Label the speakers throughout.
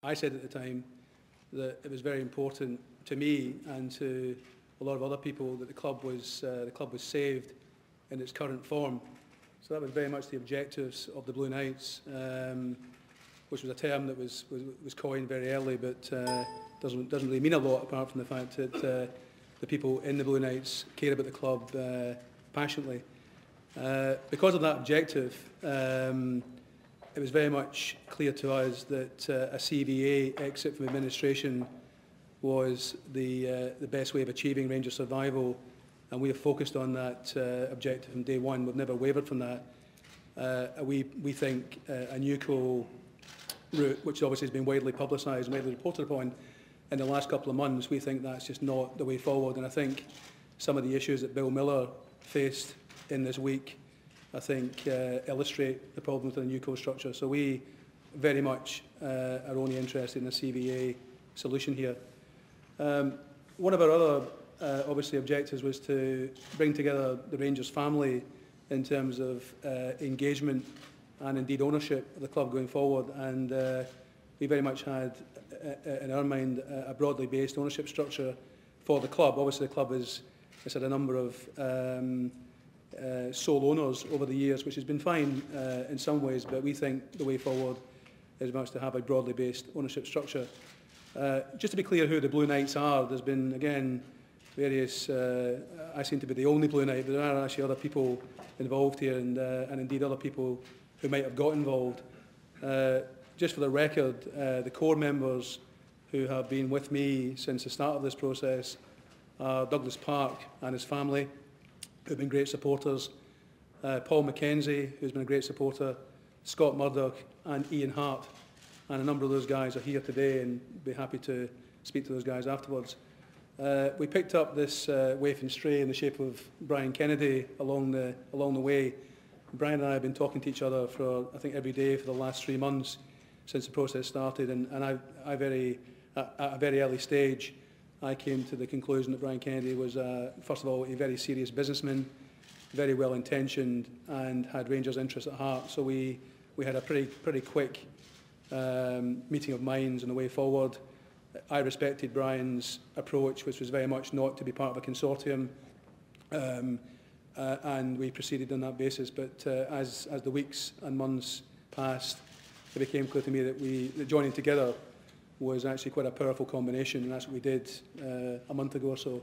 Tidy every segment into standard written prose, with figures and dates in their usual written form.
Speaker 1: I said at the time that it was very important to me and to a lot of other people that the club was saved in its current form. So that was very much the objectives of the Blue Knights, which was a term that was coined very early, but doesn't really mean a lot apart from the fact that the people in the Blue Knights care about the club passionately. Because of that objective, it was very much clear to us that a CVA exit from administration was the best way of achieving Rangers survival, and we have focused on that objective from day one. We've never wavered from that. We think a NewCo route, which obviously has been widely publicised and widely reported upon in the last couple of months, we think that's just not the way forward. And I think some of the issues that Bill Miller faced in this week, I think, illustrate the problems with the NewCo structure. So we very much are only interested in a CVA solution here. One of our other, obviously, objectives was to bring together the Rangers family in terms of engagement and indeed ownership of the club going forward. And we very much had, in our mind, a broadly based ownership structure for the club. Obviously, the club has had a number of sole owners over the years, which has been fine in some ways, but we think the way forward is much to have a broadly based ownership structure. Just to be clear who the Blue Knights are, there's been, again, various, I seem to be the only Blue Knight, but there are actually other people involved here, and indeed other people who might have got involved. Just for the record, the core members who have been with me since the start of this process are Douglas Park and his family, who have been great supporters, Paul McKenzie, who's been a great supporter, Scott Murdoch and Ian Hart. And a number of those guys are here today and be happy to speak to those guys afterwards. We picked up this waif and stray in the shape of Brian Kennedy along the way. Brian and I have been talking to each other for, I think, every day for the last 3 months since the process started, and at a very early stage, I came to the conclusion that Brian Kennedy was, first of all, a very serious businessman, very well-intentioned, and had Rangers' interests at heart. So we had a pretty quick meeting of minds on the way forward. I respected Brian's approach, which was very much not to be part of a consortium, and we proceeded on that basis. But as the weeks and months passed, it became clear to me that joining together was actually quite a powerful combination, and that's what we did a month ago or so.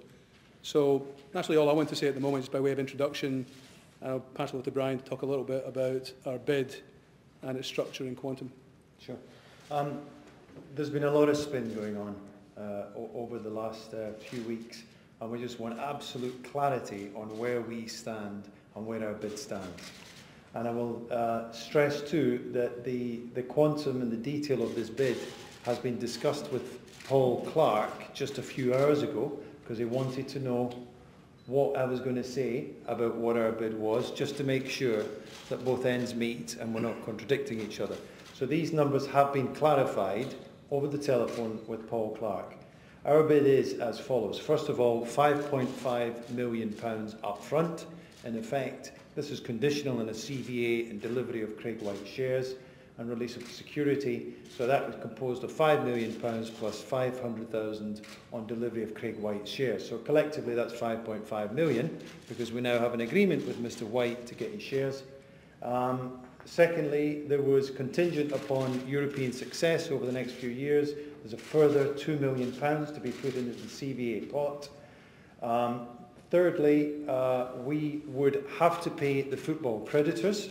Speaker 1: So that's really all I want to say at the moment, just by way of introduction. I'll pass it over to Brian to talk a little bit about our bid and its structure and quantum.
Speaker 2: Sure. There's been a lot of spin going on over the last few weeks, and we just want absolute clarity on where we stand and where our bid stands. And I will stress too that the quantum and the detail of this bid has been discussed with Paul Clark just a few hours ago, because he wanted to know what I was going to say about what our bid was, just to make sure that both ends meet and we're not contradicting each other. So these numbers have been clarified over the telephone with Paul Clark. Our bid is as follows. First of all, £5.5 million up front. In effect, this is conditional on a CVA and delivery of Craig White shares and release of security. So that was composed of £5 million plus 500,000 on delivery of Craig White shares. So collectively that's 5.5 million, because we now have an agreement with Mr. White to get his shares. Secondly, there was contingent upon European success over the next few years. There's a further £2 million to be put into the CVA pot. Thirdly, we would have to pay the football creditors,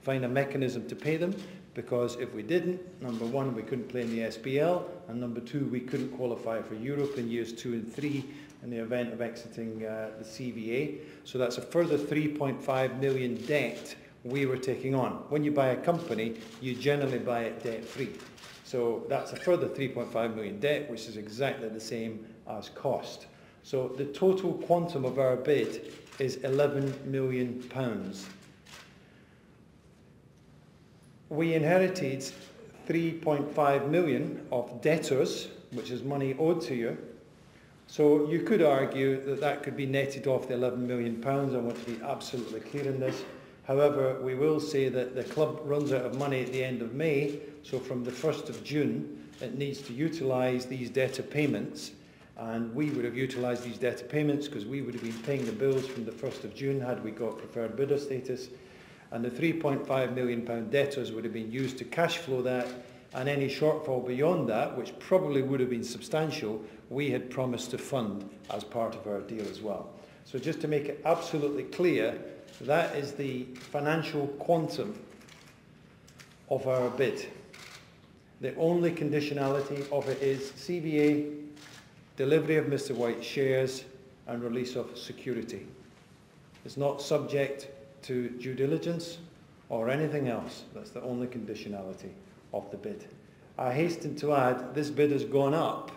Speaker 2: find a mechanism to pay them, because if we didn't, number one, we couldn't play in the SPL, and number two, we couldn't qualify for Europe in years 2 and 3 in the event of exiting the CVA. So that's a further 3.5 million debt we were taking on. When you buy a company, you generally buy it debt-free. So that's a further 3.5 million debt, which is exactly the same as cost. So the total quantum of our bid is £11 million. We inherited 3.5 million of debtors, which is money owed to you. So you could argue that that could be netted off the £11 million. I want to be absolutely clear in this. However, we will say that the club runs out of money at the end of May, so from the 1st of June, it needs to utilise these debtor payments, and we would have utilised these debtor payments because we would have been paying the bills from the 1st of June had we got preferred bidder status, and the £3.5 million debtors would have been used to cash flow that, and any shortfall beyond that, which probably would have been substantial, we had promised to fund as part of our deal as well. So just to make it absolutely clear, that is the financial quantum of our bid. The only conditionality of it is CBA, delivery of Mr. White's shares and release of security. It's not subject to due diligence or anything else. That's the only conditionality of the bid. I hasten to add, this bid has gone up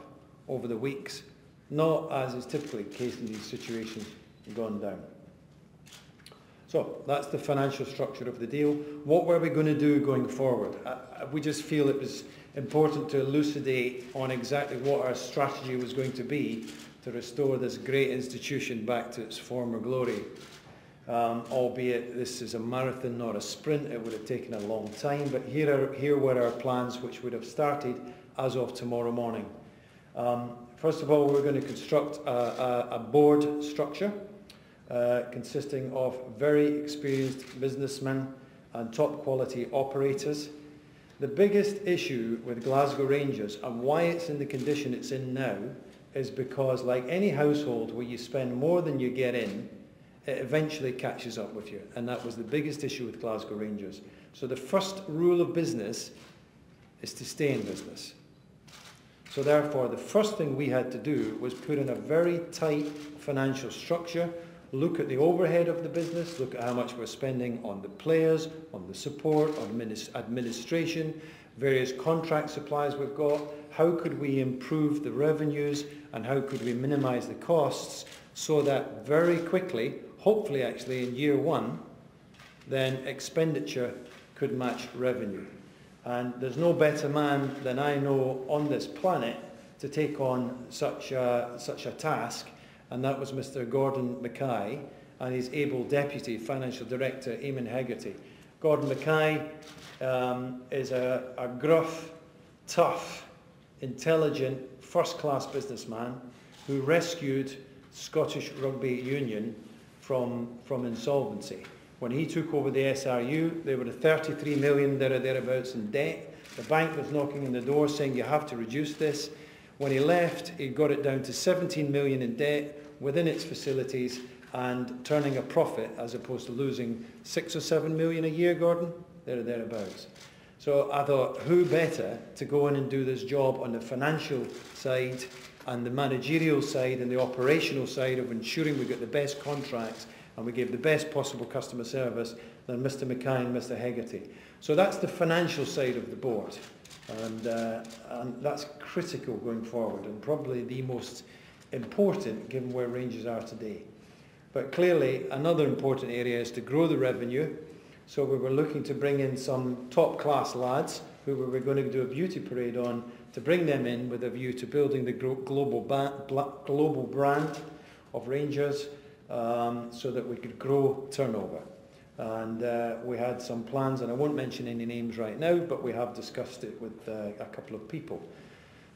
Speaker 2: over the weeks, not, as is typically the case in these situations, gone down. So that's the financial structure of the deal. What were we going to do going forward? We just feel it was important to elucidate on exactly what our strategy was going to be to restore this great institution back to its former glory. Albeit this is a marathon, not a sprint, it would have taken a long time, but here were our plans, which would have started as of tomorrow morning. First of all, we're going to construct a board structure consisting of very experienced businessmen and top quality operators. The biggest issue with Glasgow Rangers and why it's in the condition it's in now is because, like any household where you spend more than you get in, it eventually catches up with you, and that was the biggest issue with Glasgow Rangers. So the first rule of business is to stay in business. So therefore, the first thing we had to do was put in a very tight financial structure, look at the overhead of the business, look at how much we're spending on the players, on the support, on administration, various contract supplies we've got, how could we improve the revenues and how could we minimise the costs so that very quickly, hopefully actually in year one, then expenditure could match revenue. And there's no better man than I know on this planet to take on such a task, and that was Mr. Gordon Mackay and his able Deputy Financial Director, Eamon Hegarty. Gordon Mackay is a gruff, tough, intelligent, first-class businessman who rescued Scottish Rugby Union from insolvency. When he took over the SRU, they were at 33 million thereabouts in debt. The bank was knocking on the door saying you have to reduce this. When he left, he got it down to 17 million in debt within its facilities and turning a profit as opposed to losing 6 or 7 million a year, Gordon, thereabouts. So I thought, who better to go in and do this job on the financial side and the managerial side and the operational side of ensuring we get the best contracts and we give the best possible customer service than Mr. Mackay and Mr. Hegarty. So that's the financial side of the board, and that's critical going forward and probably the most important given where Rangers are today. But clearly another important area is to grow the revenue. So we were looking to bring in some top-class lads who we were going to do a beauty parade on, to bring them in with a view to building the global brand of Rangers so that we could grow turnover. And we had some plans, and I won't mention any names right now, but we have discussed it with a couple of people.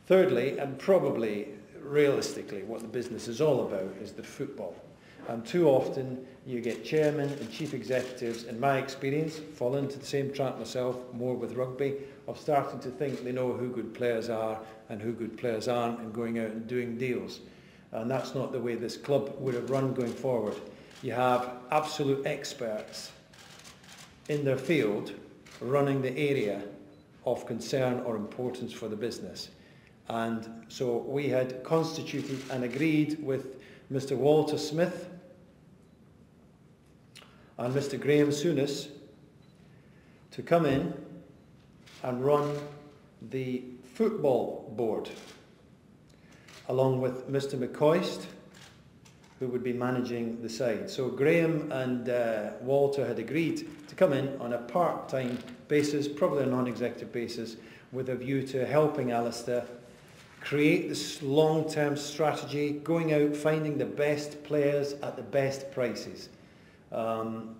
Speaker 2: Thirdly, and probably realistically what the business is all about, is the football. And too often you get chairmen and chief executives, in my experience, fall into the same trap myself, more with rugby, of starting to think they know who good players are and who good players aren't and going out and doing deals. And that's not the way this club would have run going forward. You have absolute experts in their field running the area of concern or importance for the business. And so we had constituted and agreed with Mr. Walter Smith and Mr. Graham Souness to come in and run the football board, along with Mr. McCoist, who would be managing the side. So Graham and Walter had agreed to come in on a part-time basis, probably a non-executive basis, with a view to helping Alistair create this long-term strategy, going out, finding the best players at the best prices,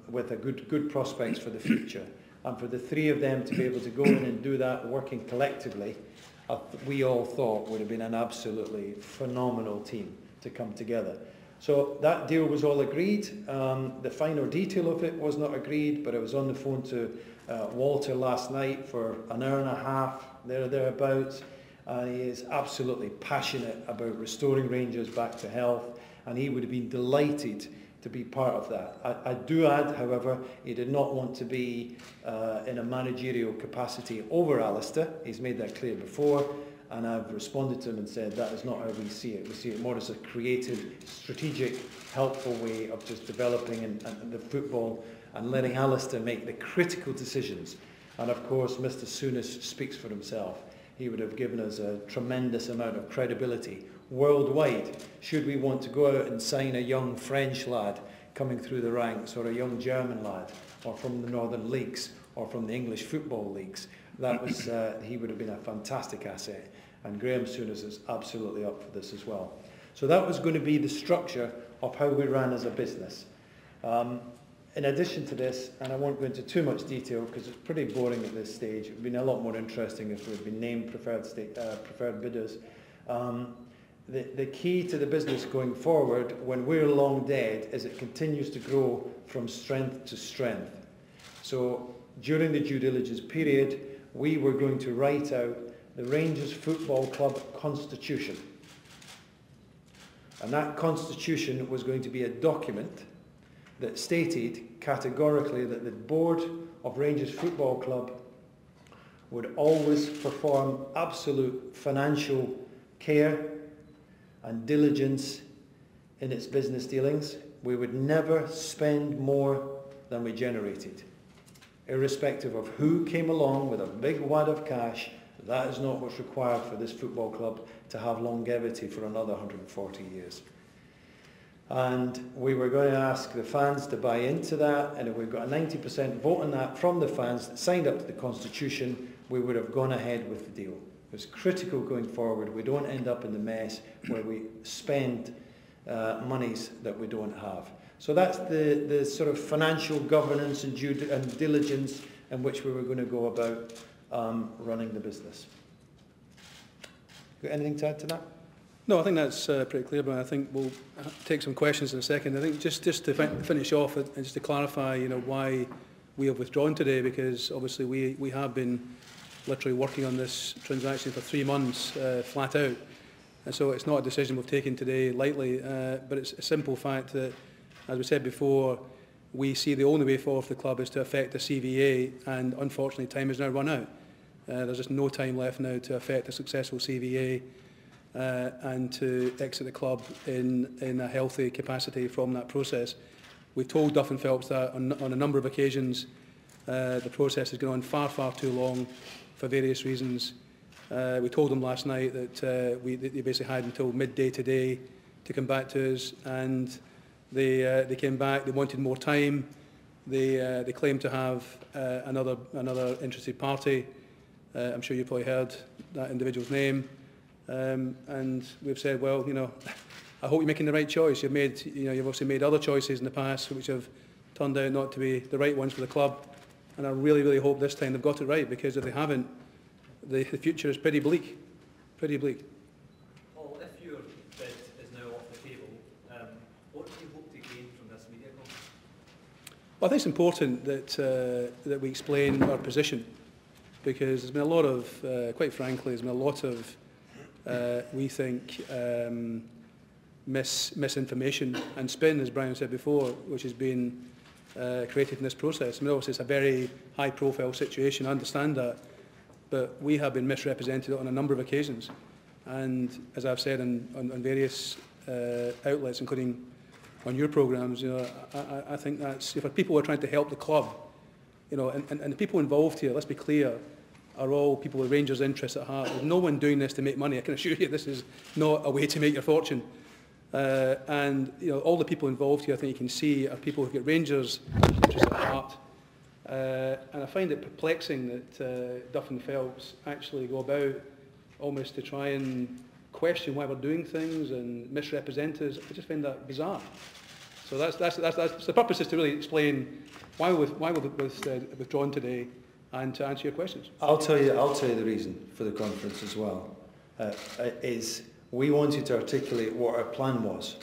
Speaker 2: with a good prospects for the future. And for the three of them to be able to go in and do that, working collectively, we all thought would have been an absolutely phenomenal team to come together. So that deal was all agreed. The final detail of it was not agreed, but I was on the phone to Walter last night for an hour and a half, thereabouts, and he is absolutely passionate about restoring Rangers back to health, and he would have been delighted to be part of that. I do add, however, he did not want to be in a managerial capacity over Alistair. He's made that clear before, and I've responded to him and said that is not how we see it. We see it more as a creative, strategic, helpful way of just developing and the football and letting Alistair make the critical decisions. And of course, Mr. Souness speaks for himself. He would have given us a tremendous amount of credibility worldwide, should we want to go out and sign a young French lad coming through the ranks, or a young German lad, or from the Northern Leagues, or from the English football leagues. That was, he would have been a fantastic asset, and Graham Souness is absolutely up for this as well. So that was going to be the structure of how we ran as a business. In addition to this, and I won't go into too much detail because it's pretty boring at this stage, it would have been a lot more interesting if we had been named preferred bidders. The key to the business going forward, when we're long dead, is it continues to grow from strength to strength. So during the due diligence period, we were going to write out the Rangers Football Club Constitution. And that constitution was going to be a document that stated categorically that the board of Rangers Football Club would always perform absolute financial care and diligence in its business dealings. We would never spend more than we generated. Irrespective of who came along with a big wad of cash, that is not what's required for this football club to have longevity for another 140 years. And we were going to ask the fans to buy into that, and if we've got a 90% vote on that from the fans that signed up to the Constitution, we would have gone ahead with the deal. It's critical going forward we don't end up in the mess where we spend monies that we don't have. So that's the sort of financial governance and diligence in which we were going to go about running the business. Got anything to add to that?
Speaker 1: No, I think that's pretty clear, but I think we'll take some questions in a second. I think just to finish off and just to clarify, why we have withdrawn today, because obviously we have been literally working on this transaction for 3 months flat out. And so it's not a decision we've taken today lightly, but it's a simple fact that, as we said before, we see the only way forward for the club is to effect a CVA, and unfortunately time has now run out. There's just no time left now to effect a successful CVA and to exit the club in a healthy capacity from that process. We've told Duff and Phelps that on a number of occasions. The process has gone on far too long for various reasons. We told them last night that they basically had until midday today to come back to us, and they came back. They wanted more time. They claimed to have another interested party. I'm sure you've probably heard that individual's name. And we've said, well, I hope you're making the right choice. You've obviously made other choices in the past which have turned out not to be the right ones for the club. And I really hope this time they've got it right, because if they haven't, the future is pretty bleak. Pretty bleak.
Speaker 3: Paul, if your bid is now off the table, what do you hope to gain from this media conference?
Speaker 1: Well, I think it's important that we explain our position, because there's been a lot of, quite frankly, there's been a lot of, we think, misinformation and spin, as Brian said before, which has been created in this process. I mean, obviously it's a very high-profile situation, I understand that, but we have been misrepresented on a number of occasions. And as I've said on various outlets, including on your programmes, I think that's, if people are trying to help the club, and the people involved here, let's be clear, are all people with Rangers' interests at heart. There's no one doing this to make money. I can assure you this is not a way to make your fortune. And all the people involved here, I think you can see, are people who've got Rangers' interests at heart. And I find it perplexing that Duff and Phelps actually go about almost to try and question why we're doing things and misrepresent us. I just find that bizarre. So that's the purpose, is to really explain why we've withdrawn today, and to answer your questions.
Speaker 2: I'll tell you the reason for the conference as well. Is we wanted to articulate what our plan was.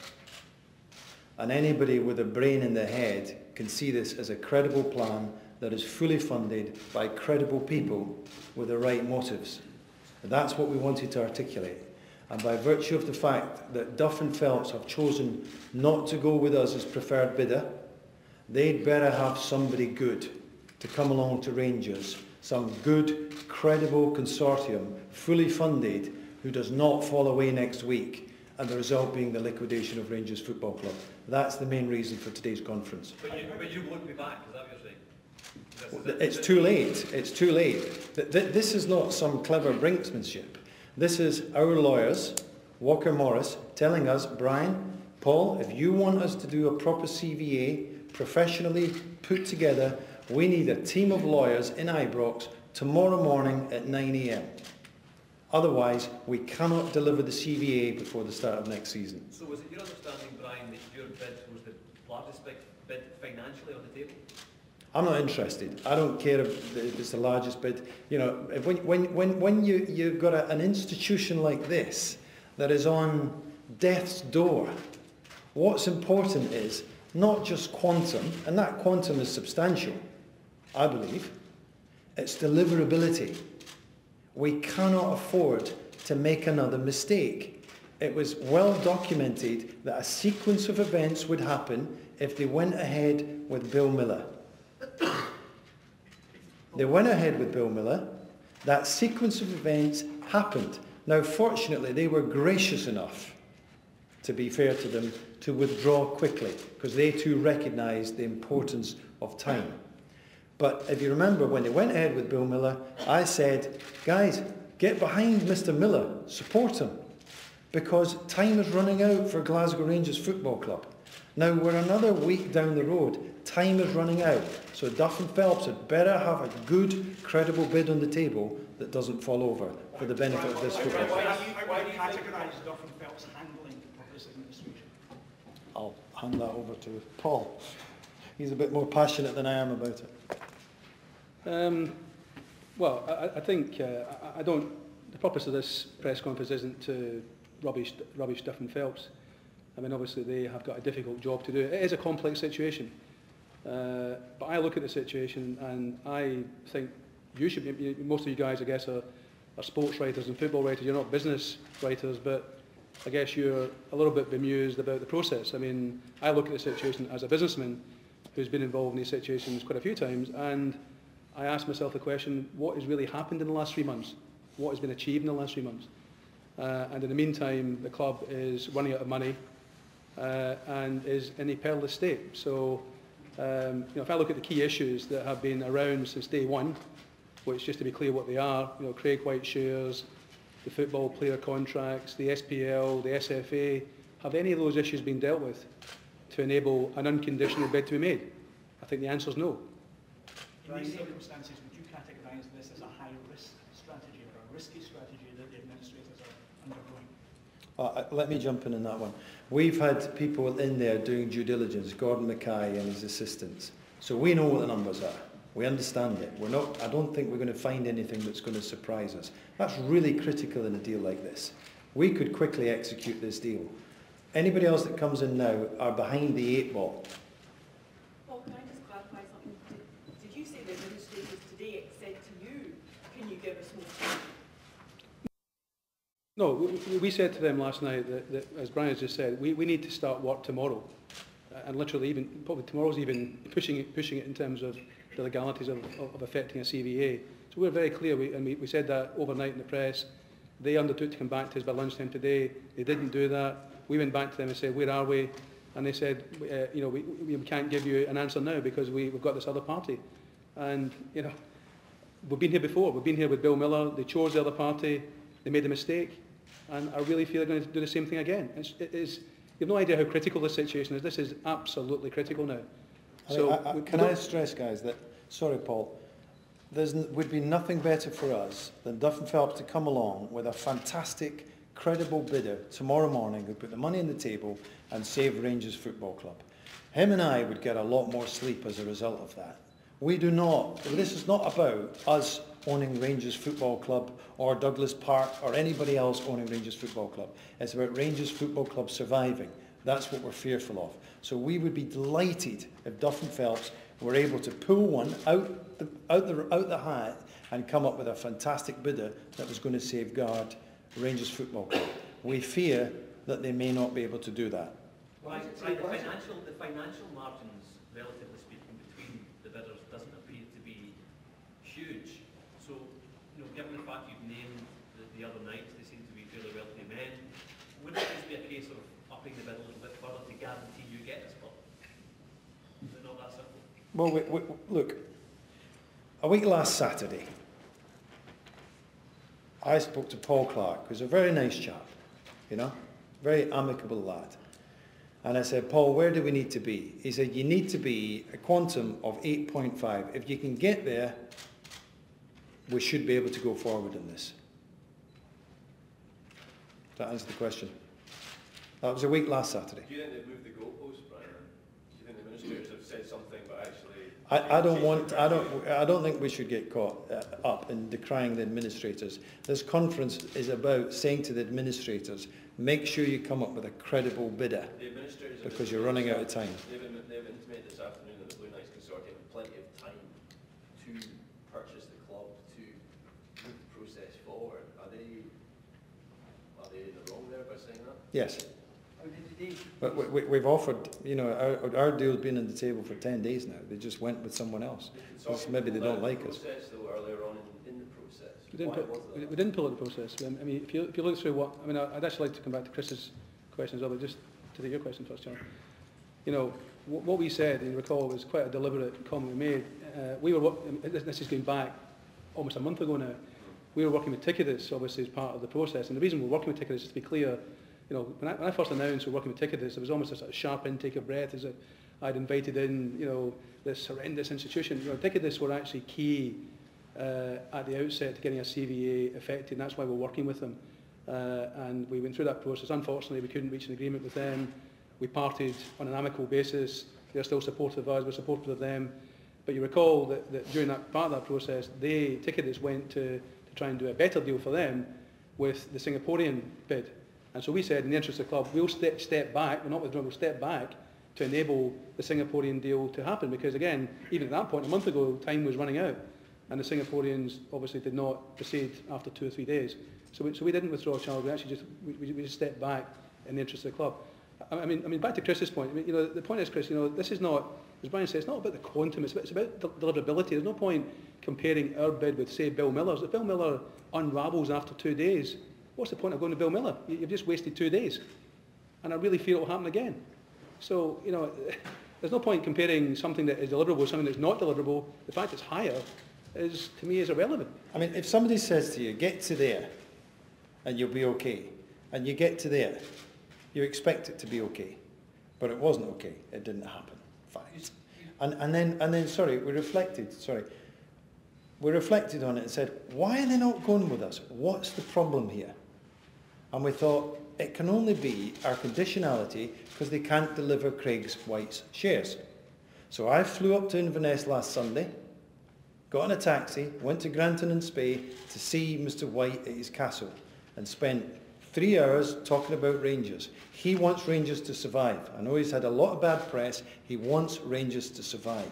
Speaker 2: And anybody with a brain in their head can see this as a credible plan that is fully funded by credible people with the right motives. And that's what we wanted to articulate. And by virtue of the fact that Duff and Phelps have chosen not to go with us as preferred bidder, they'd better have somebody good to come along to Rangers, some good, credible consortium, fully funded, who does not fall away next week, and the result being the liquidation of Rangers Football Club. That's the main reason for today's conference.
Speaker 3: But you won't be back, is that what you're saying?
Speaker 2: It's too late. It's too late. This is not some clever brinksmanship. This is our lawyers, Walker Morris, telling us, Brian, Paul, if you want us to do a proper CVA, professionally put together, we need a team of lawyers in Ibrox tomorrow morning at 9 a.m. Otherwise, we cannot deliver the CVA before the start of next season.
Speaker 3: So was it your understanding, Brian, that your bid was the largest bid financially on the table?
Speaker 2: I'm not interested. I don't care if it's the largest bid. You know, when you've got an institution like this that is on death's door, what's important is not just quantum, and that quantum is substantial, I believe. It's deliverability. We cannot afford to make another mistake. It was well documented that a sequence of events would happen if they went ahead with Bill Miller. They went ahead with Bill Miller. That sequence of events happened. Now, fortunately, they were gracious enough, to be fair to them, to withdraw quickly, because they too recognised the importance of time. But if you remember, when they went ahead with Bill Miller, I said, guys, get behind Mr. Miller, support him, because time is running out for Glasgow Rangers Football Club. Now, we're another week down the road. Time is running out. So Duff and Phelps had better have a good, credible bid on the table that doesn't fall over for the benefit of this football club.
Speaker 4: Why do you categorise Duff and Phelps handling of this administration?
Speaker 2: I'll hand that over to Paul. He's a bit more passionate than I am about it.
Speaker 1: Well, I think I don't. The purpose of this press conference isn't to rubbish Duff and Phelps. I mean, obviously they have got a difficult job to do. It is a complex situation, but I look at the situation and I think you should be. Most of you guys, I guess, are sports writers and football writers. You're not business writers, but I guess you're a little bit bemused about the process. I mean, I look at the situation as a businessman who's been involved in these situations quite a few times, and I ask myself the question, what has really happened in the last 3 months? What has been achieved in the last 3 months? And in the meantime, the club is running out of money and is in a perilous state. So, if I look at the key issues that have been around since day one, which, just to be clear what they are, Craig White shares, the football player contracts, the SPL, the SFA, have any of those issues been dealt with to enable an unconditional bid to be made? I think the answer is no.
Speaker 4: In these circumstances, would you categorise this as a high-risk strategy or a risky strategy that the administrators are undergoing?
Speaker 2: Let me jump in on that one. We've had people in there doing due diligence, Gordon Mackay and his assistants. So we know what the numbers are. We understand it. I don't think we're going to find anything that's going to surprise us. That's really critical in a deal like this. We could quickly execute this deal. Anybody else that comes in now are behind the 8 ball.
Speaker 5: Paul, can I just clarify something? Did you say the administrators today said to you, can you give us more time?
Speaker 1: No, we said to them last night that as Brian has just said, we need to start work tomorrow. And literally, probably tomorrow's even pushing it in terms of the legalities of affecting a CVA. So we're very clear, we said that overnight in the press. They undertook to come back to us by lunchtime today. They didn't do that. We went back to them and said, where are we? And they said, we can't give you an answer now because we've got this other party. And, we've been here before. We've been here with Bill Miller. They chose the other party. They made a mistake. And I really feel they're going to do the same thing again. You have no idea how critical this situation is. This is absolutely critical now.
Speaker 2: Can I stress, guys, that, sorry, Paul, would be nothing better for us than Duff and Phelps to come along with a fantastic, credible bidder tomorrow morning who put the money on the table and save Rangers Football Club. Him and I would get a lot more sleep as a result of that. We do not. This is not about us owning Rangers Football Club or Douglas Park or anybody else owning Rangers Football Club. It's about Rangers Football Club surviving. That's what we're fearful of. So we would be delighted if Duff and Phelps were able to pull one out the hat and come up with a fantastic bidder that was going to safeguard Rangers Football Club. We fear that they may not be able to do that.
Speaker 3: Right, the financial margins, relatively speaking, between the bidders doesn't appear to be huge. So, given the fact you've named the other knights, they seem to be fairly wealthy men, wouldn't it just be a case of upping the bid a little bit further to guarantee you get this club? Is it not that simple?
Speaker 2: Well, look, a week last Saturday, I spoke to Paul Clark, who's a very nice chap, very amicable lad. And I said, Paul, where do we need to be? He said, you need to be a quantum of 8.5. If you can get there, we should be able to go forward in this. Does that answer the question? That was a week last Saturday.
Speaker 6: Do you think they've moved the goalposts, Brian? Do you think the administrators have said something but actually...
Speaker 2: I don't think we should get caught up in decrying the administrators. This conference is about saying to the administrators, make sure you come up with a credible bidder, because you're running out of time.
Speaker 6: They've intimated this afternoon that the Blue Knights Consortium have plenty of time to purchase the club, to move the process forward. Are they in the wrong there by saying that?
Speaker 2: Yes. But we've offered, our deal's been on the table for 10 days now. They just went with someone else. Maybe they don't like us.
Speaker 6: Though, earlier on in the process.
Speaker 1: We didn't pull out the process. I mean, if you look through I'd actually like to come back to Chris's question as well, but just to take your question first, John. What we said, and you recall, was quite a deliberate comment we made. This is going back almost a month ago now. We were working with Ticketus, obviously, as part of the process. And the reason we're working with Ticketus, just to be clear, when I first announced we're working with Ticketus, there was almost a sort of sharp intake of breath as I'd invited in, this horrendous institution. Ticketus were actually key at the outset to getting a CVA effective, and that's why we're working with them. And we went through that process. Unfortunately, we couldn't reach an agreement with them. We parted on an amicable basis. They're still supportive of us, we're supportive of them. But you recall that during that part of that process, Ticketus went to try and do a better deal for them with the Singaporean bid. And so we said, in the interest of the club, we'll step back, we're not withdrawing, we'll step back to enable the Singaporean deal to happen. Because again, even at that point, a month ago, time was running out. And the Singaporeans obviously did not proceed after 2 or 3 days. So we didn't withdraw, Charles, we actually just stepped back in the interest of the club. I mean, back to Chris's point, the point is, Chris, this is not, as Brian said, it's not about the quantum, it's about deliverability. There's no point comparing our bid with, say, Bill Miller's. If Bill Miller unravels after 2 days, what's the point of going to Bill Miller? You've just wasted 2 days. And I really fear it will happen again. So, there's no point comparing something that is deliverable with something that's not deliverable. The fact it's higher is, to me, is irrelevant.
Speaker 2: I mean, if somebody says to you, get to there and you'll be okay, and you get to there, you expect it to be okay. But it wasn't okay. It didn't happen. Fact. And then, sorry, we reflected on it and said, why are they not going with us? What's the problem here? And we thought, it can only be our conditionality because they can't deliver Craig's White's shares. So I flew up to Inverness last Sunday, got in a taxi, went to Granton and Spey to see Mr. White at his castle and spent 3 hours talking about Rangers. He wants Rangers to survive. I know he's had a lot of bad press. He wants Rangers to survive.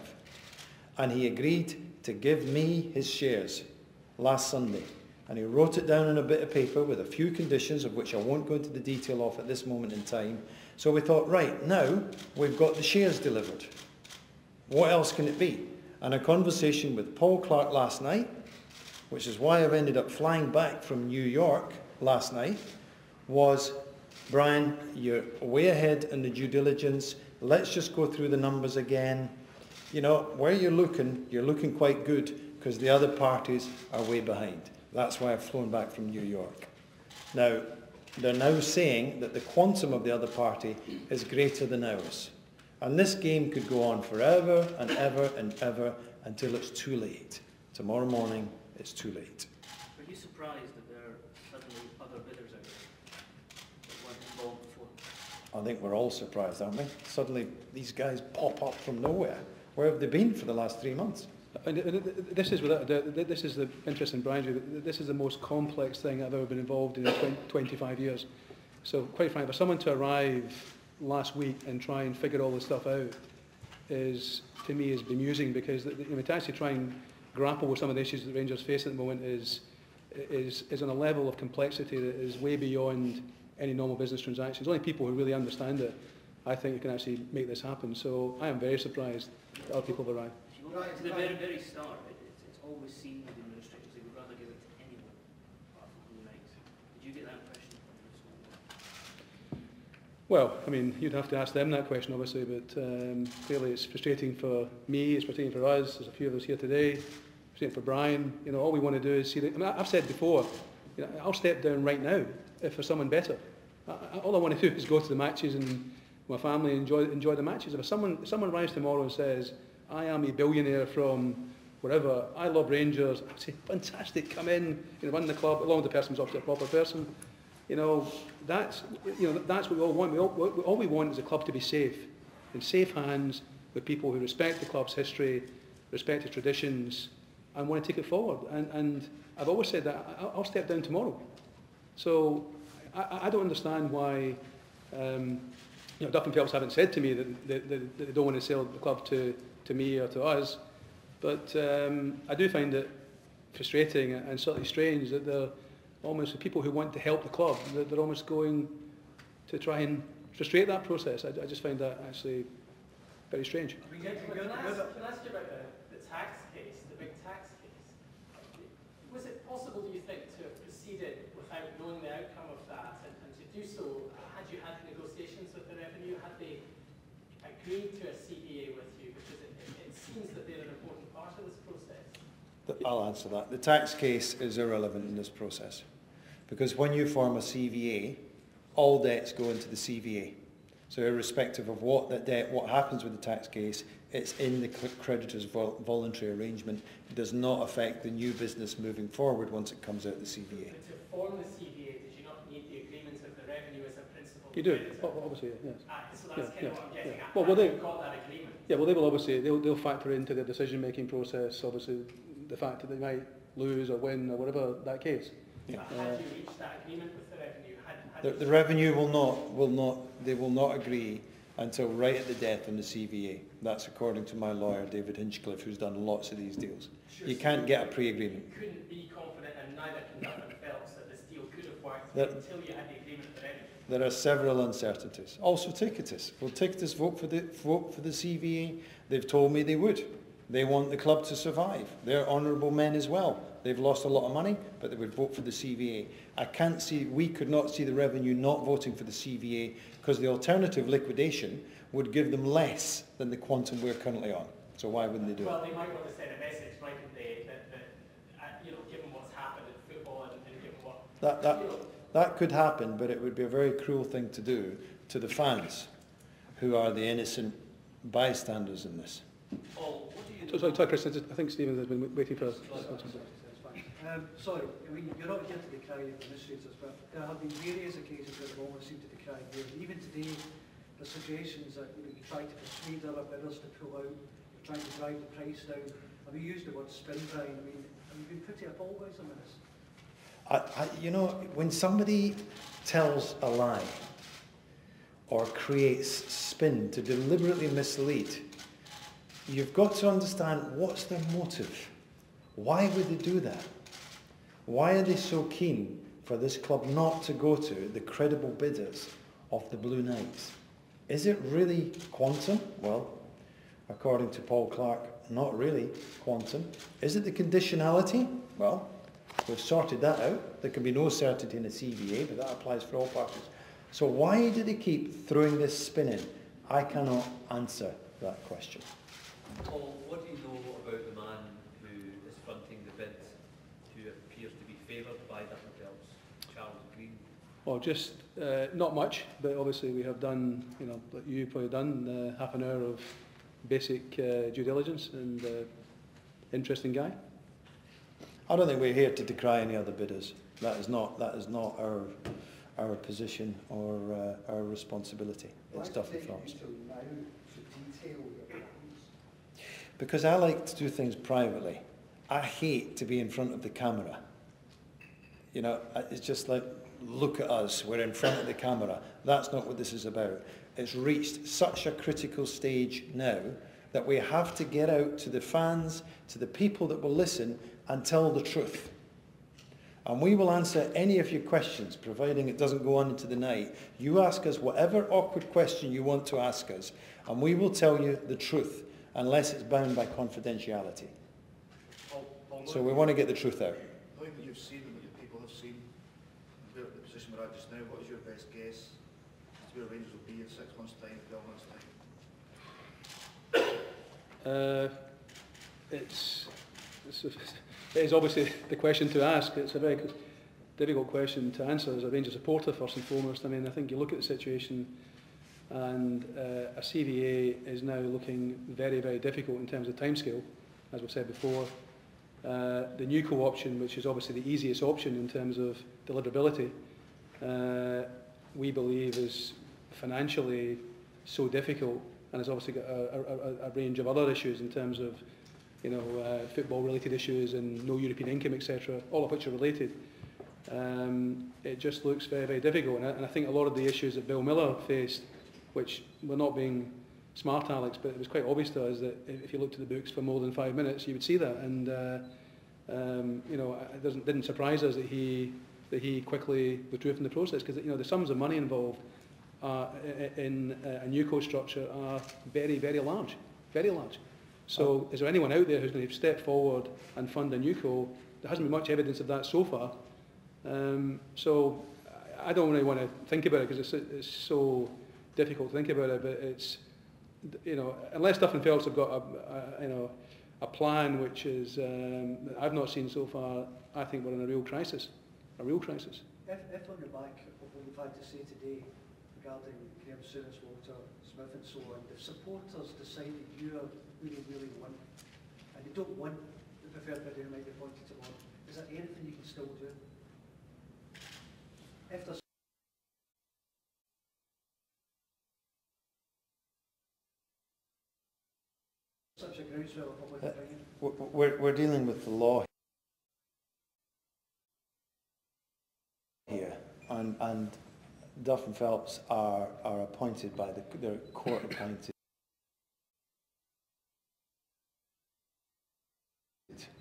Speaker 2: And he agreed to give me his shares last Sunday. And he wrote it down on a bit of paper with a few conditions, of which I won't go into the detail of at this moment in time. So we thought, right, now we've got the shares delivered. What else can it be? And a conversation with Paul Clark last night, which is why I've ended up flying back from New York last night, was, Brian, you're way ahead in the due diligence. Let's just go through the numbers again. Where you're looking quite good because the other parties are way behind. That's why I've flown back from New York. Now, they're now saying that the quantum of the other party is greater than ours. And this game could go on forever and ever and ever until it's too late. Tomorrow morning, it's too late.
Speaker 4: Are you surprised that there are suddenly other bidders out there that weren't involved before?
Speaker 2: I think we're all surprised, aren't we? Suddenly, these guys pop up from nowhere. Where have they been for the last 3 months?
Speaker 1: This is without a doubt, this is the interest in Brian's view, this is the most complex thing I've ever been involved in 25 years. So quite frankly, for someone to arrive last week and try and figure all this stuff out is, to me, is bemusing, because to actually try and grapple with some of the issues that Rangers face at the moment is on a level of complexity that is way beyond any normal business transactions. Only people who really understand it, I think, can actually make this happen. So I am very surprised that other people have arrived.
Speaker 7: To the very, very start, it's always seen with the administrators, they would rather give it to anyone apart from Blue Knights. Did you get that impression from the school?
Speaker 1: Well, I mean, you'd have to ask them that question, obviously, but clearly it's frustrating for me, it's frustrating for us, there's a few of us here today, frustrating for Brian. You know, all we want to do is see the, I mean, I've said before, you know, I'll step down right now if there's someone better. All I want to do is go to the matches and my family enjoy the matches. If someone arrives tomorrow and says, I am a billionaire from wherever, I love Rangers, I'd say, fantastic, come in, you know, run the club, as long as the person's obviously a proper person. You know, that's what we all want. All we want is the club to be safe, in safe hands, with people who respect the club's history, respect its traditions, and want to take it forward. And I've always said that I'll step down tomorrow. So I don't understand why Duff and Phelps haven't said to me that they don't want to sell the club to me or to us. But I do find it frustrating and slightly strange that they're almost the people who want to help the club, that they're almost going to try and frustrate that process. I just find that actually very strange.
Speaker 8: Can I ask you about the tax case, the big tax case? Was it possible, do you think, to have proceeded without knowing the outcome of that, and to do so, had you had negotiations with the revenue, had they agreed to a CBA with you? Because it seems that they're an important part of this process.
Speaker 2: I'll answer that. The tax case is irrelevant in this process, because when you form a CVA, all debts go into the CVA. So irrespective of what that debt, what happens with the tax case, it's in the creditor's voluntary arrangement. It does not affect the new business moving forward once it comes out of the CVA.
Speaker 8: But to form the CVA, did you not need the agreement of the revenue as a principal?
Speaker 1: You do, obviously, yes.
Speaker 8: So that's kind of what I'm getting at.
Speaker 1: Well,
Speaker 8: they've got that agreement.
Speaker 1: Yeah, well, they will obviously, they'll factor into the decision-making process, obviously, the fact that they might lose or win or whatever that case.
Speaker 8: Yeah. Had you reached that agreement with the revenue?
Speaker 2: The revenue they will not agree until right at the death on the CVA. That's according to my lawyer, David Hinchcliffe, who's done lots of these deals. Sure, you can't get a pre-agreement.
Speaker 8: You couldn't be confident, and neither can Duff and Phelps, that this deal could have worked until you had the agreement with the revenue.
Speaker 2: There are several uncertainties. Also Ticketus. Will Ticketus vote for the CVA? They've told me they would. They want the club to survive. They're honourable men as well. They've lost a lot of money, but they would vote for the CVA. We could not see the revenue not voting for the CVA, because the alternative, liquidation, would give them less than the quantum we're currently on. So why wouldn't they do it?
Speaker 8: Well, they might want to send a message, mightn't they, that given what's happened in football and given what...
Speaker 2: That could happen, but it would be a very cruel thing to do to the fans, who are the innocent bystanders in this.
Speaker 1: Sorry, Chris, I think Stephen has been waiting for us.
Speaker 9: Sorry, I mean, you're not here to decry the administrators, but there have been various occasions that have always seemed to decry you. Even today, the suggestions that you try to persuade other bidders to pull out, you're trying to drive the price down. I mean, you used the word spin, Brian. I mean, have you been pretty appalled by some of this?
Speaker 2: When somebody tells a lie or creates spin to deliberately mislead, you've got to understand what's their motive. Why would they do that? Why are they so keen for this club not to go to the credible bidders of the Blue Knights? Is it really quantum? Well, according to Paul Clark, not really quantum. Is it the conditionality? Well, we've sorted that out. There can be no certainty in a CVA, but that applies for all parties. So why do they keep throwing this spin in? I cannot answer that question.
Speaker 3: Paul, what do you know about the man who is fronting the bid, who appears to be favoured by Duff and Phelps, Charles Green?
Speaker 1: Well, just not much, but obviously we have done, like you've probably done, half an hour of basic due diligence, and interesting guy.
Speaker 2: I don't think we're here to decry any other bidders. That is not our position or our responsibility. It's Duff and Phelps. because I like to do things privately. I hate to be in front of the camera. You know, it's just like, look at us, we're in front of the camera. That's not what this is about. It's reached such a critical stage now that we have to get out to the fans, to the people that will listen, and tell the truth. And we will answer any of your questions, providing it doesn't go on into the night. You ask us whatever awkward question you want to ask us, and we will tell you the truth, unless it's bound by confidentiality. So we want to get the truth out.
Speaker 10: Knowing what you've seen and what your people have seen, the position we're at just now, what is your best guess as to where Rangers will be in 6 months' time, 12 months' time?
Speaker 1: It is obviously the question to ask. It's a very difficult question to answer as a Rangers supporter, first and foremost. I mean, I think you look at the situation, and a CVA is now looking very, very difficult in terms of timescale, as we've said before. The Newco option, which is obviously the easiest option in terms of deliverability, we believe is financially so difficult, and has obviously got a range of other issues in terms of, you know, football-related issues and no European income, etc., all of which are related. It just looks very, very difficult, and I think a lot of the issues that Bill Miller faced, which we're not being smart, Alex, but it was quite obvious to us that if you looked at the books for more than 5 minutes, you would see that, and you know, it didn't surprise us that he quickly withdrew from the process, because, you know, the sums of money involved in a Newco structure are very, very large, very large. So is there anyone out there who's going to step forward and fund a Newco? There hasn't been much evidence of that so far. So I don't really want to think about it, because it's so difficult to think about it, but it's, you know, unless Duff and Phelps have got a plan which is I've not seen so far, I think we're in a real crisis, a real crisis.
Speaker 9: If on the back of what we've had to say today regarding Graham Souness, Walter Smith and so on, if supporters decide that you really, really want, and they don't want the preferred bidder who might be appointed tomorrow, is there anything you can still do? If there's such a groundswell of public opinion?
Speaker 2: We're dealing with the law here, and Duff and Phelps are appointed by they're court appointed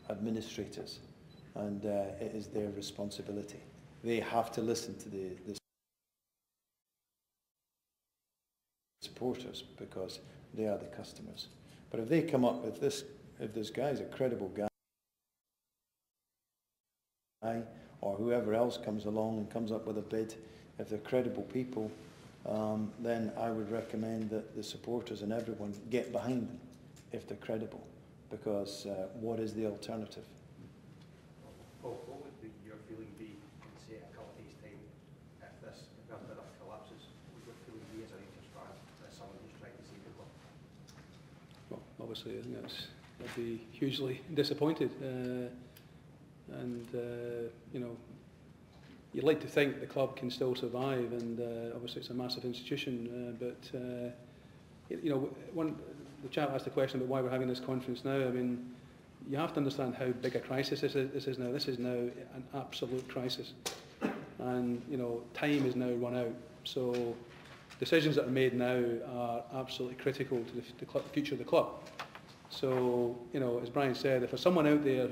Speaker 2: administrators, and it is their responsibility. They have to listen to the supporters, because they are the customers. But if they come up with this, if this guy's a credible guy, or whoever else comes along and comes up with a bid, if they're credible people, then I would recommend that the supporters and everyone get behind them if they're credible, because what is the alternative?
Speaker 11: Well, what would your feeling be in, say, a couple of days' time, if this collapses? What would your feeling be as a Rangers fan, as someone who's trying to save the club?
Speaker 1: Well, obviously, I think I'd be hugely disappointed, and you know, you'd like to think the club can still survive, and obviously it's a massive institution, but you know, the chap asked the question about why we're having this conference now. I mean, you have to understand how big a crisis this is now. This is now an absolute crisis, and you know, time is now run out. So decisions that are made now are absolutely critical to the future of the club. So, you know, as Brian said, if there's someone out there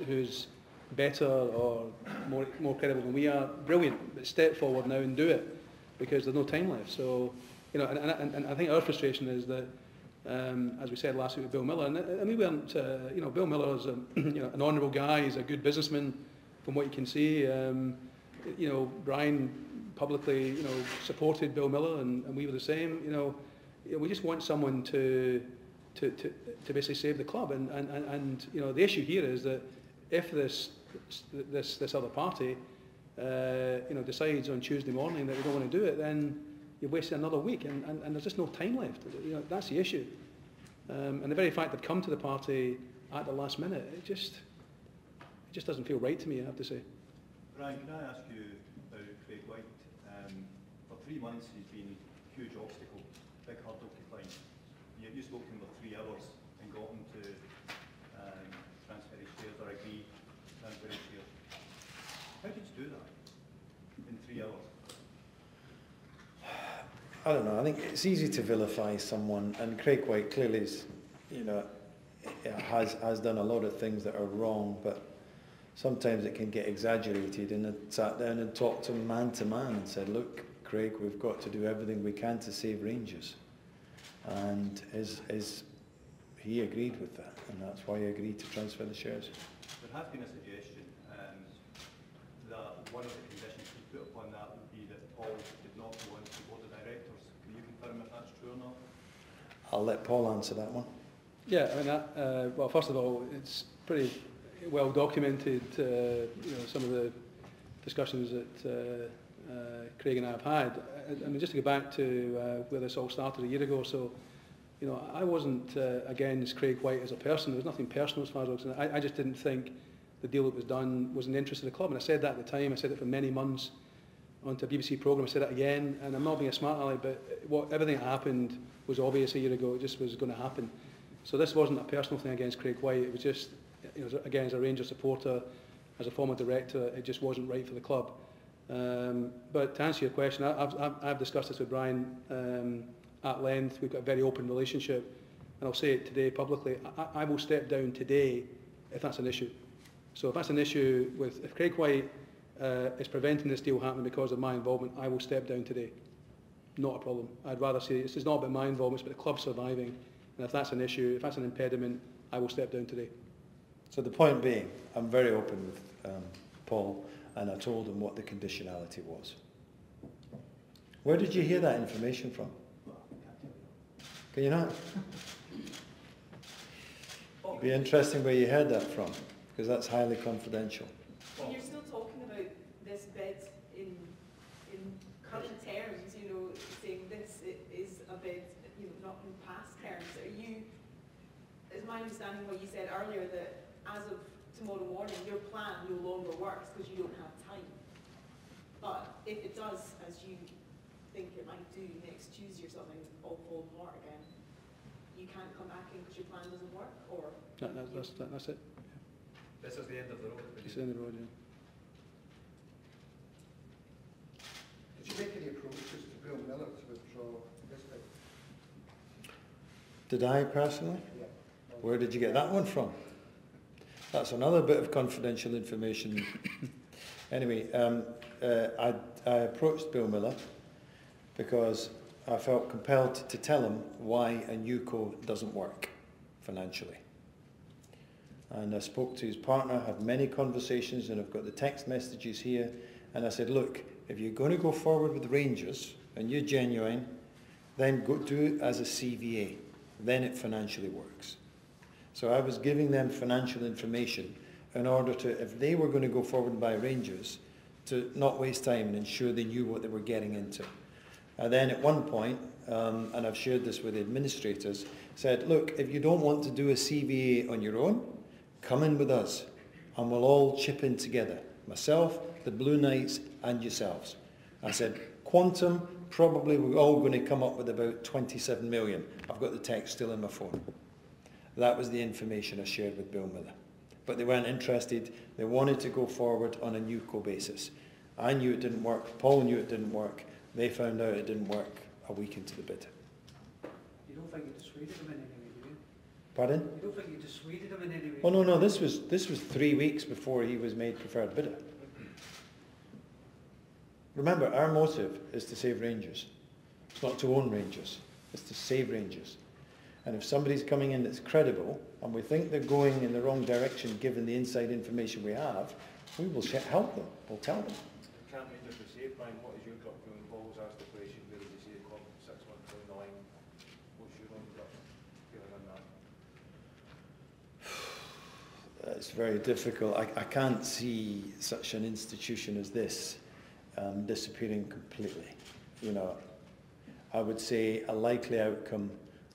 Speaker 1: who's better or more credible than we are, brilliant, but step forward now and do it, because there's no time left. So, you know, and I think our frustration is that, as we said last week with Bill Miller, and we weren't, you know, Bill Miller is you know, an honourable guy, he's a good businessman from what you can see. You know, Brian publicly, you know, supported Bill Miller, and we were the same. You know, we just want someone to basically save the club, and you know, the issue here is that if this other party, you know, decides on Tuesday morning that they don't want to do it, then you've wasted another week, and there's just no time left. You know, that's the issue. And the very fact they've come to the party at the last minute, it just doesn't feel right to me, I have to say.
Speaker 12: Brian, can I ask you about Craig White? For 3 months he's been a huge obstacle, big hurdle to climb. You spoke to him for 3 hours and got him to transfer his shares or agree to transfer his shares. How did you do that in 3 hours?
Speaker 2: I don't know. I think it's easy to vilify someone, and Craig White clearly is, you know, has done a lot of things that are wrong, but sometimes it can get exaggerated. And I sat down and talked to him man and said, look, Craig, we've got to do everything we can to save Rangers. And he agreed with that, and that's why he agreed to transfer the shares.
Speaker 12: There has been a suggestion that one of the conditions he put upon that would be that Paul did not go into the board of directors. Can you confirm if that's true or not?
Speaker 2: I'll let Paul answer that one.
Speaker 1: Yeah, I mean, that, well, first of all, it's pretty well documented, you know, some of the discussions that Craig and I have had. I mean, just to go back to where this all started a year ago or so, you know, I wasn't against Craig White as a person. There was nothing personal as far as I was concerned. I just didn't think the deal that was done was in the interest of the club. And I said that at the time. I said it for many months onto a BBC programme. I said it again. And I'm not being a smart aleck, but everything that happened was obvious a year ago. It just was going to happen. So this wasn't a personal thing against Craig White. It was just, you know, again, as a Rangers supporter, as a former director, it just wasn't right for the club. But to answer your question, I've discussed this with Brian at length. We've got a very open relationship, and I'll say it today publicly. I will step down today if that's an issue. So if that's an issue with, if Craig White is preventing this deal happening because of my involvement, I will step down today. Not a problem. I'd rather say it's not about my involvement, it's about the club surviving. And if that's an issue, if that's an impediment, I will step down today.
Speaker 2: So the point being, I'm very open with Paul, and I told him what the conditionality was. Where did you hear that information from? Can you not? It'd be interesting where you heard that from, because that's highly confidential.
Speaker 5: When you're still talking about this bid in current terms, you know, saying this is a bid, you know, not in past terms, are you, is my understanding what you said earlier, that as of tomorrow morning, your plan no longer works because you don't have time. But if it does, as you think it might do next Tuesday or something, all fall apart again, you can't come back in because your plan doesn't work, or?
Speaker 1: That's it.
Speaker 6: This is the end of the road.
Speaker 1: It's the end of the road, yeah.
Speaker 10: Did you make any approaches to Bill Miller to withdraw this bid?
Speaker 2: Did I personally?
Speaker 10: Yeah.
Speaker 2: Where did you get that one from? That's another bit of confidential information. Anyway, I approached Bill Miller because I felt compelled to tell him why a new co doesn't work financially. And I spoke to his partner, had many conversations, and I've got the text messages here. And I said, look, if you're going to go forward with the Rangers and you're genuine, then go do it as a CVA. Then it financially works. So I was giving them financial information in order to, if they were going to go forward and buy Rangers, to not waste time and ensure they knew what they were getting into. And then at one point, and I've shared this with the administrators, said, look, if you don't want to do a CVA on your own, come in with us and we'll all chip in together. Myself, the Blue Knights and yourselves. I said, quantum, probably we're all going to come up with about 27 million. I've got the text still in my phone. That was the information I shared with Bill Miller. But they weren't interested. They wanted to go forward on a NewCo basis. I knew it didn't work. Paul knew it didn't work. They found out it didn't work a week into the bid.
Speaker 9: You don't think you dissuaded them in any way, do you?
Speaker 2: Pardon?
Speaker 9: You don't think you dissuaded them in any way?
Speaker 2: Oh no, this was 3 weeks before he was made preferred bidder. Remember, our motive is to save Rangers. It's not to own Rangers. It's to save Rangers. And if somebody's coming in that's credible, and we think they're going in the wrong direction given the inside information we have, we will help them. We'll tell them.
Speaker 11: Can't Rangers be saved, Brian? What is your gut feeling? Paul's asked the question, where did you see the club 6 months down the line? What's your own gut feeling on that?
Speaker 2: It's very difficult. I can't see such an institution as this disappearing completely. You know, I would say a likely outcome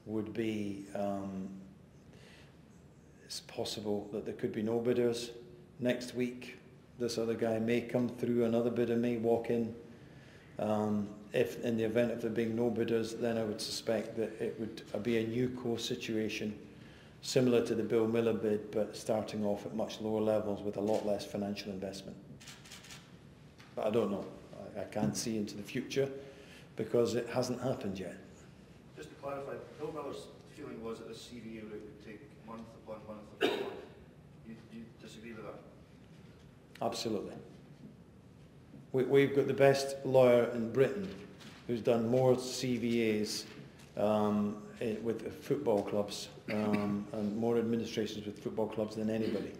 Speaker 2: would be it's possible that there could be no bidders. Next week, this other guy may come through, another bidder may walk in. If in the event of there being no bidders, then I would suspect that it would be a NewCo situation. similar to the Bill Miller bid, but starting off at much lower levels with a lot less financial investment. But I don't know. I can't see into the future because it hasn't happened yet.
Speaker 10: Just to clarify, Bill Miller's feeling was that the CVA route would take month upon month upon month. You disagree with that?
Speaker 2: Absolutely. We've got the best lawyer in Britain who's done more CVAs with football clubs and more administrations with football clubs than anybody.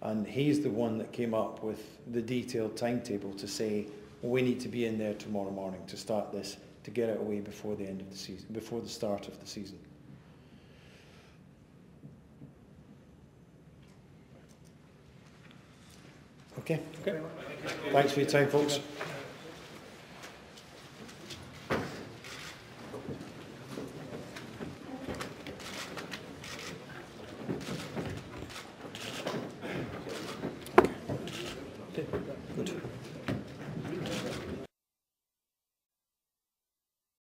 Speaker 2: And he's the one that came up with the detailed timetable to say, we need to be in there tomorrow morning to start this, to get it away before the end of the season, before the start of the season. Okay. Thanks for your time, folks.